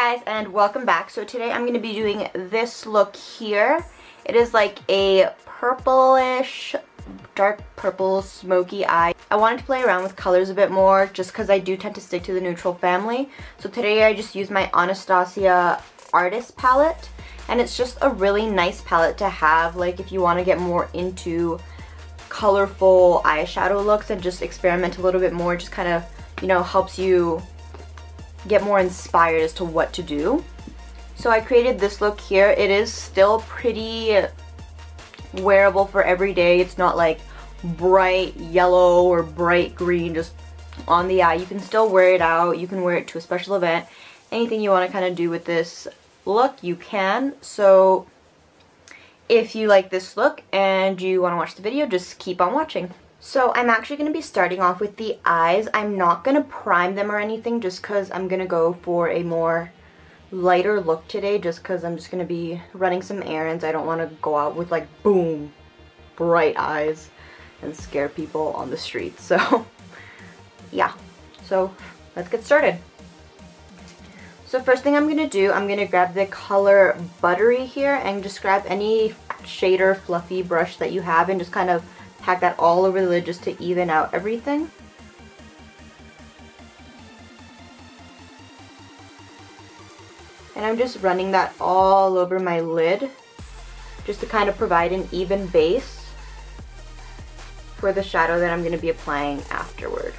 guys, and welcome back. So today I'm going to be doing this look here. It is like a purplish, dark purple smoky eye. I wanted to play around with colors a bit more just because I do tend to stick to the neutral family. So today I just used my Anastasia artist palette, and it's just a really nice palette to have like if you want to get more into colorful eyeshadow looks and just experiment a little bit more. Just kind of, you know, helps you get more inspired as to what to do. So I created this look here. It is still pretty wearable for every day. It's not like bright yellow or bright green just on the eye. You can still wear it out. You can wear it to a special event. Anything you want to kind of do with this look, you can. So if you like this look and you want to watch the video, just keep on watching. So I'm actually going to be starting off with the eyes. I'm not going to prime them or anything just because I'm going to go for a more lighter look today, just because I'm just going to be running some errands. I don't want to go out with like boom, bright eyes and scare people on the street. So yeah, so let's get started. So first thing I'm going to do, I'm going to grab the color Buttery here and just grab any shader fluffy brush that you have and just kind of pack that all over the lid just to even out everything. And I'm just running that all over my lid just to kind of provide an even base for the shadow that I'm going to be applying afterward.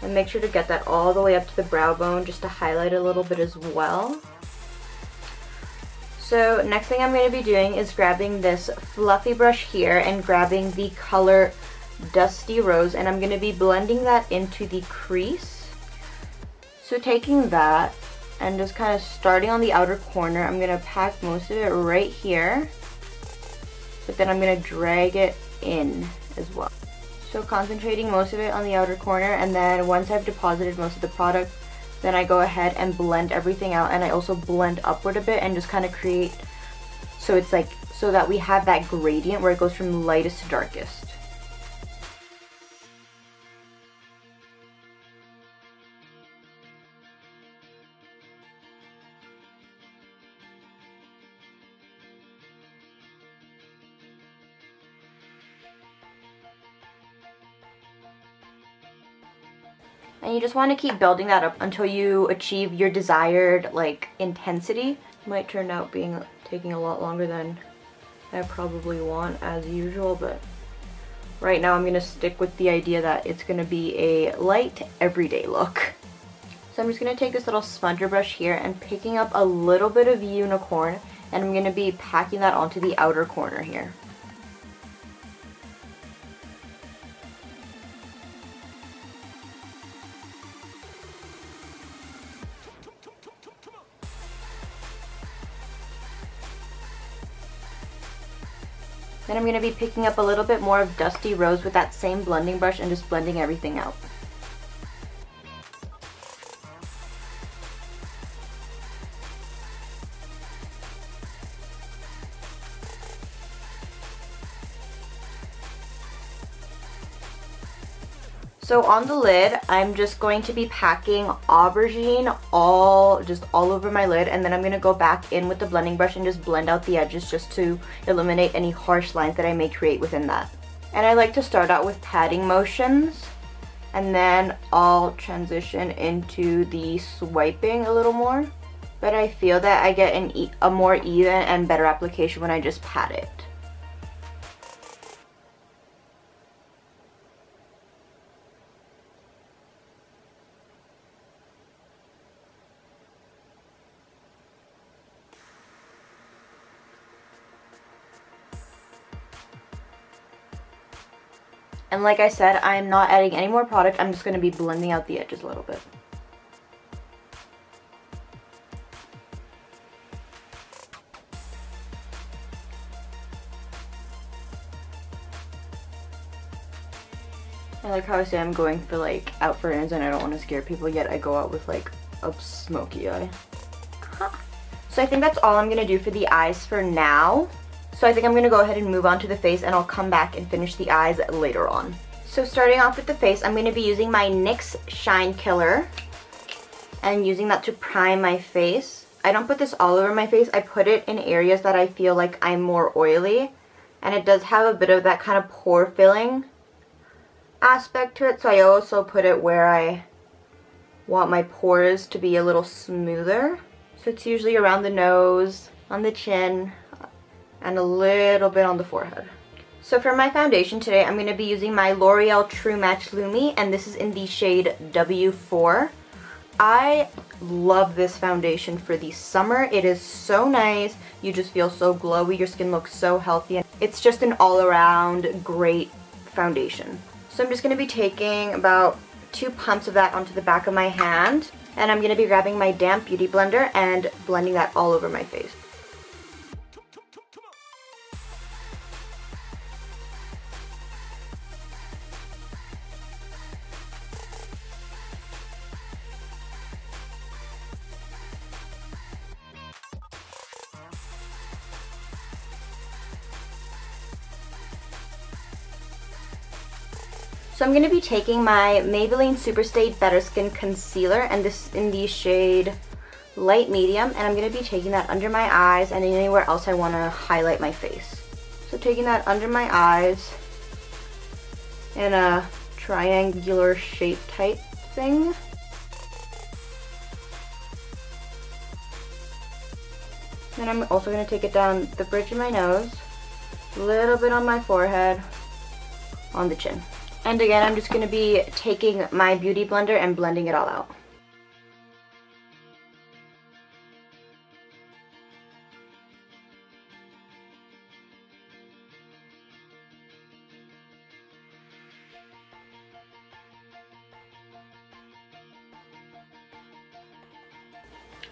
And make sure to get that all the way up to the brow bone just to highlight a little bit as well. So next thing I'm going to be doing is grabbing this fluffy brush here and grabbing the color Dusty Rose, and I'm going to be blending that into the crease. So taking that and just kind of starting on the outer corner, I'm going to pack most of it right here, but then I'm going to drag it in as well. So concentrating most of it on the outer corner, and then once I've deposited most of the product, then I go ahead and blend everything out, and I also blend upward a bit and just kind of create so it's like so that we have that gradient where it goes from lightest to darkest. And you just want to keep building that up until you achieve your desired like intensity. Might turn out taking a lot longer than I probably want as usual, but right now I'm going to stick with the idea that it's going to be a light everyday look. So I'm just going to take this little sponger brush here and picking up a little bit of Unicorn, and I'm going to be packing that onto the outer corner here. Then I'm going to be picking up a little bit more of Dusty Rose with that same blending brush and just blending everything out. So on the lid, I'm just going to be packing Aubergine all over my lid, and then I'm going to go back in with the blending brush and just blend out the edges just to eliminate any harsh lines that I may create within that. And I like to start out with patting motions, and then I'll transition into the swiping a little more. But I feel that I get a more even and better application when I just pat it. And like I said, I'm not adding any more product. I'm just going to be blending out the edges a little bit. I like how I say I'm going for like out for errands and I don't want to scare people, yet I go out with like a smoky eye. So I think that's all I'm going to do for the eyes for now. So I think I'm going to go ahead and move on to the face, and I'll come back and finish the eyes later on. So starting off with the face, I'm going to be using my NYX Shine Killer. and using that to prime my face. I don't put this all over my face. I put it in areas that I feel like I'm more oily. And it does have a bit of that kind of pore filling aspect to it. So I also put it where I want my pores to be a little smoother. So it's usually around the nose, on the chin, and a little bit on the forehead. So for my foundation today, I'm going to be using my L'Oreal True Match Lumi, and this is in the shade W4. I love this foundation for the summer. It is so nice. You just feel so glowy. Your skin looks so healthy. And it's just an all-around great foundation. So I'm just going to be taking about 2 pumps of that onto the back of my hand. And I'm going to be grabbing my damp beauty blender and blending that all over my face. So I'm going to be taking my Maybelline Superstay Better Skin Concealer, and this is in the shade Light Medium, and I'm going to be taking that under my eyes and anywhere else I want to highlight my face. So taking that under my eyes in a triangular shape type thing. Then I'm also going to take it down the bridge of my nose, a little bit on my forehead, on the chin. And again, I'm just going to be taking my beauty blender and blending it all out.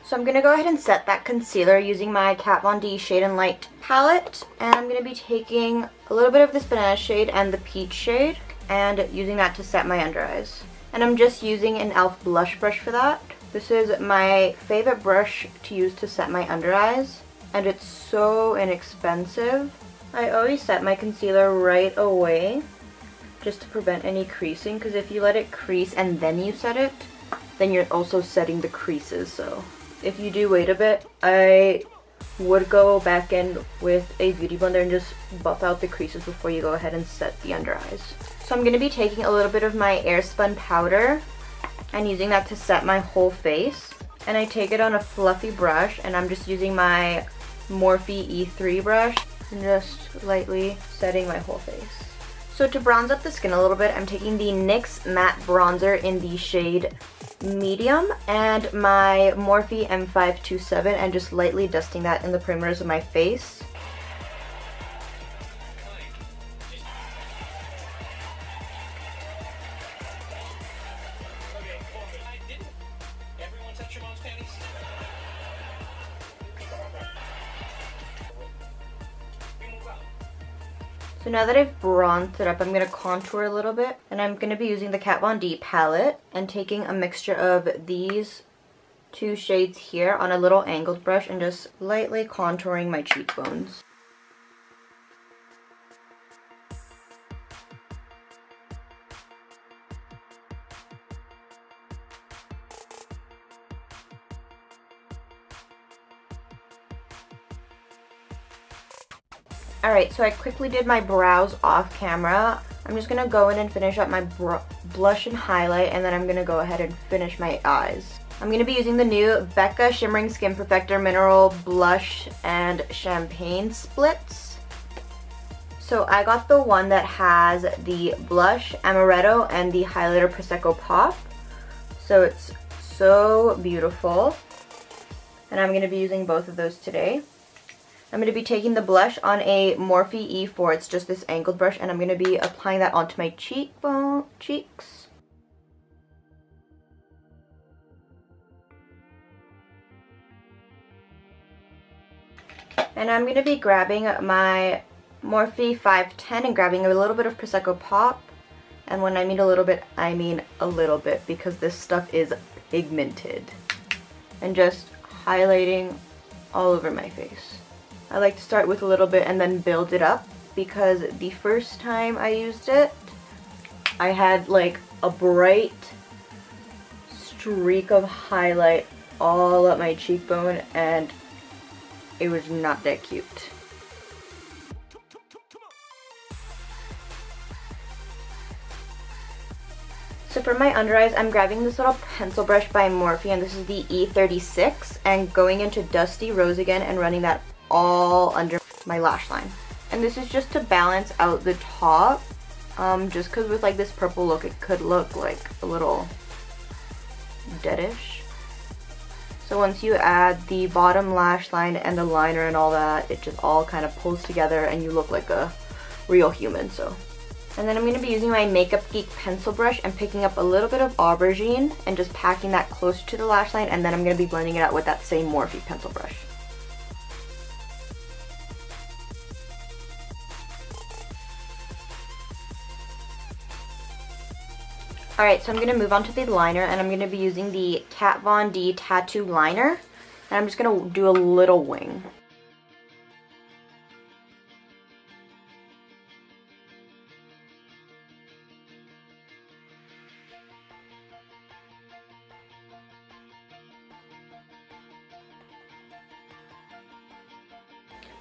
So I'm going to go ahead and set that concealer using my Kat Von D Shade and Light palette. And I'm going to be taking a little bit of this banana shade and the peach shade, and using that to set my under eyes. And I'm just using an e.l.f. blush brush for that. This is my favorite brush to use to set my under eyes, and it's so inexpensive. I always set my concealer right away just to prevent any creasing, because if you let it crease and then you set it, then you're also setting the creases. So if you do wait a bit, I would go back in with a beauty blender and just buff out the creases before you go ahead and set the under eyes. So I'm going to be taking a little bit of my Airspun powder and using that to set my whole face. And I take it on a fluffy brush, and I'm just using my Morphe E3 brush and just lightly setting my whole face. So to bronze up the skin a little bit, I'm taking the NYX Matte Bronzer in the shade Medium and my Morphe M527 and just lightly dusting that in the perimeters of my face. So now that I've bronzed it up, I'm going to contour a little bit, and I'm going to be using the Kat Von D palette and taking a mixture of these 2 shades here on a little angled brush and just lightly contouring my cheekbones. Alright, so I quickly did my brows off camera. I'm just going to go in and finish up my blush and highlight, and then I'm going to go ahead and finish my eyes. I'm going to be using the new Becca Shimmering Skin Perfector Mineral Blush and Champagne Splits. So I got the one that has the blush, amaretto, and the highlighter Prosecco Pop. So it's so beautiful. And I'm going to be using both of those today. I'm going to be taking the blush on a Morphe E4, it's just this angled brush, and I'm going to be applying that onto my cheeks. And I'm going to be grabbing my Morphe 510 and grabbing a little bit of Prosecco Pop. And when I mean a little bit, I mean a little bit, because this stuff is pigmented. And just highlighting all over my face. I like to start with a little bit and then build it up, because the first time I used it, I had like a bright, streak of highlight all up my cheekbone, and it was not that cute. So for my under eyes, I'm grabbing this little pencil brush by Morphe, and this is the E36, and going into Dusty Rose again and running that all under my lash line. And this is just to balance out the top, just because with like this purple look, it could look like a little deadish. So once you add the bottom lash line and the liner and all that, it just all kind of pulls together and you look like a real human. And then I'm going to be using my Makeup Geek pencil brush and picking up a little bit of aubergine and just packing that closer to the lash line, and then I'm going to be blending it out with that same Morphe pencil brush. Alright, so I'm going to move on to the liner, and I'm going to be using the Kat Von D Tattoo Liner, and I'm just going to do a little wing.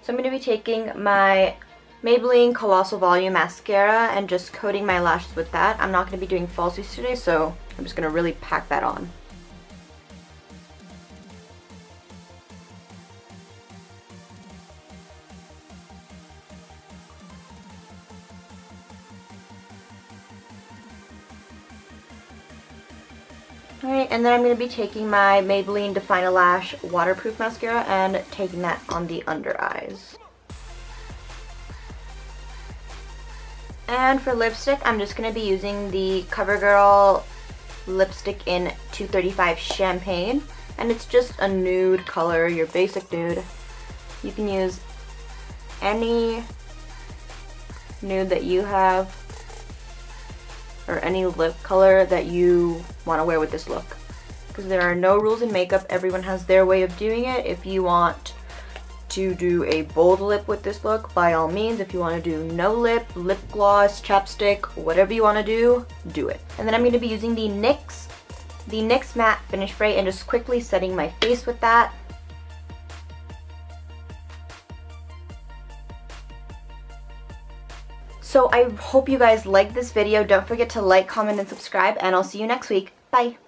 So I'm going to be taking my Maybelline Colossal Volume Mascara and just coating my lashes with that. I'm not going to be doing falsies today, so I'm just going to really pack that on. Alright, and then I'm going to be taking my Maybelline Define a Lash Waterproof Mascara and taking that on the under eyes. And for lipstick, I'm just going to be using the CoverGirl lipstick in 235 Champagne. And it's just a nude color, your basic nude. You can use any nude that you have, or any lip color that you want to wear with this look. Because there are no rules in makeup, everyone has their way of doing it. If you want to do a bold lip with this look, by all means. If you want to do no lip, lip gloss, chapstick, whatever you want to do it. And then I'm going to be using the NYX Matte Finish Spray and just quickly setting my face with that. So I hope you guys liked this video. Don't forget to like, comment, and subscribe, and I'll see you next week. Bye!